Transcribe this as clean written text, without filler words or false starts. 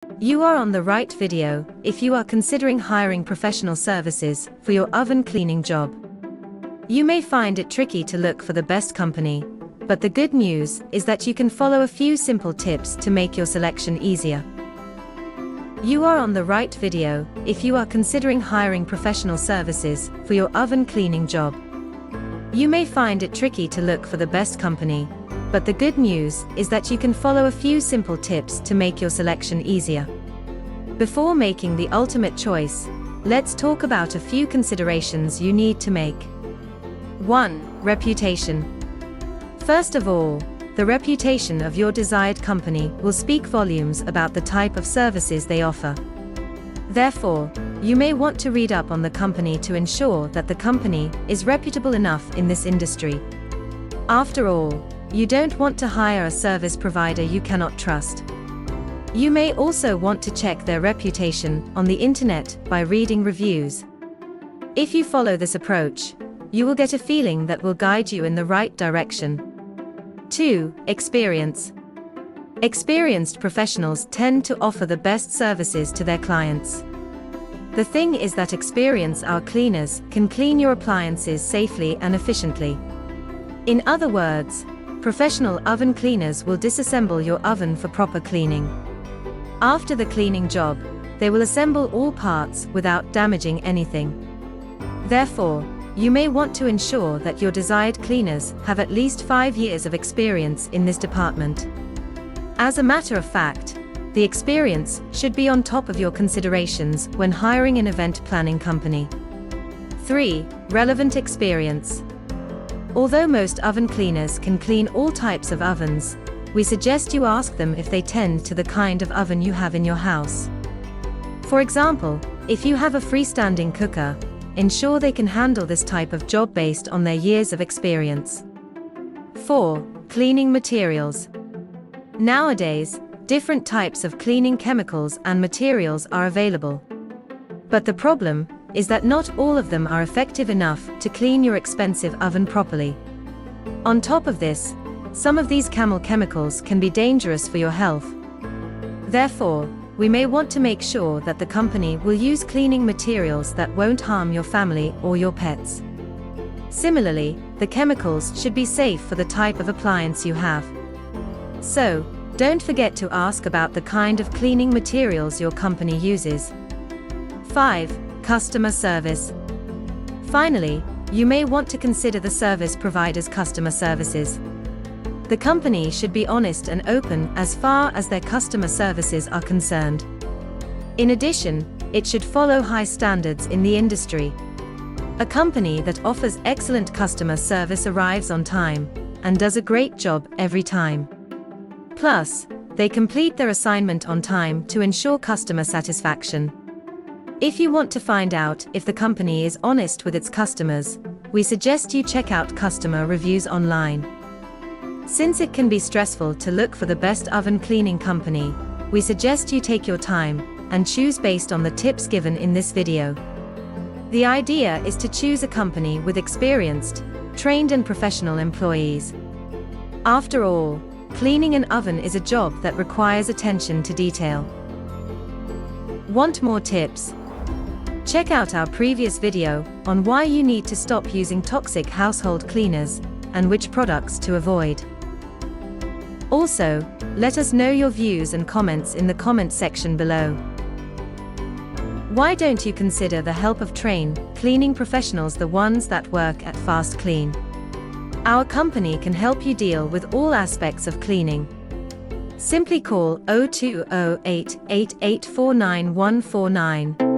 You are on the right video if you are considering hiring professional services for your oven cleaning job. You may find it tricky to look for the best company, but the good news is that you can follow a few simple tips to make your selection easier. You are on the right video if you are considering hiring professional services for your oven cleaning job. You may find it tricky to look for the best company, but the good news is that you can follow a few simple tips to make your selection easier. Before making the ultimate choice, let's talk about a few considerations you need to make. 1. Reputation. First of all, the reputation of your desired company will speak volumes about the type of services they offer. Therefore, you may want to read up on the company to ensure that the company is reputable enough in this industry. After all, you don't want to hire a service provider you cannot trust. You may also want to check their reputation on the internet by reading reviews. If you follow this approach, you will get a feeling that will guide you in the right direction. 2. Experience. Experienced professionals tend to offer the best services to their clients. The thing is that experienced cleaners can clean your appliances safely and efficiently. In other words, professional oven cleaners will disassemble your oven for proper cleaning. After the cleaning job, they will assemble all parts without damaging anything. Therefore, you may want to ensure that your desired cleaners have at least 5 years of experience in this department. As a matter of fact, the experience should be on top of your considerations when hiring an event planning company. 3. Relevant experience. Although most oven cleaners can clean all types of ovens, we suggest you ask them if they tend to the kind of oven you have in your house. For example, if you have a freestanding cooker, ensure they can handle this type of job based on their years of experience. 4. Cleaning materials. Nowadays, different types of cleaning chemicals and materials are available. But the problem is that not all of them are effective enough to clean your expensive oven properly. On top of this, some of these chemicals can be dangerous for your health. Therefore, we may want to make sure that the company will use cleaning materials that won't harm your family or your pets. Similarly, the chemicals should be safe for the type of appliance you have. So, don't forget to ask about the kind of cleaning materials your company uses. 5. Customer service. Finally, you may want to consider the service provider's customer services. The company should be honest and open as far as their customer services are concerned. In addition, it should follow high standards in the industry. A company that offers excellent customer service arrives on time and does a great job every time. Plus, they complete their assignment on time to ensure customer satisfaction. If you want to find out if the company is honest with its customers, we suggest you check out customer reviews online. Since it can be stressful to look for the best oven cleaning company, we suggest you take your time and choose based on the tips given in this video. The idea is to choose a company with experienced, trained and professional employees. After all, cleaning an oven is a job that requires attention to detail. Want more tips? Check out our previous video on why you need to stop using toxic household cleaners and which products to avoid. Also, let us know your views and comments in the comment section below. Why don't you consider the help of trained cleaning professionals, the ones that work at FastKlean? Our company can help you deal with all aspects of cleaning. Simply call 0208 8849 149.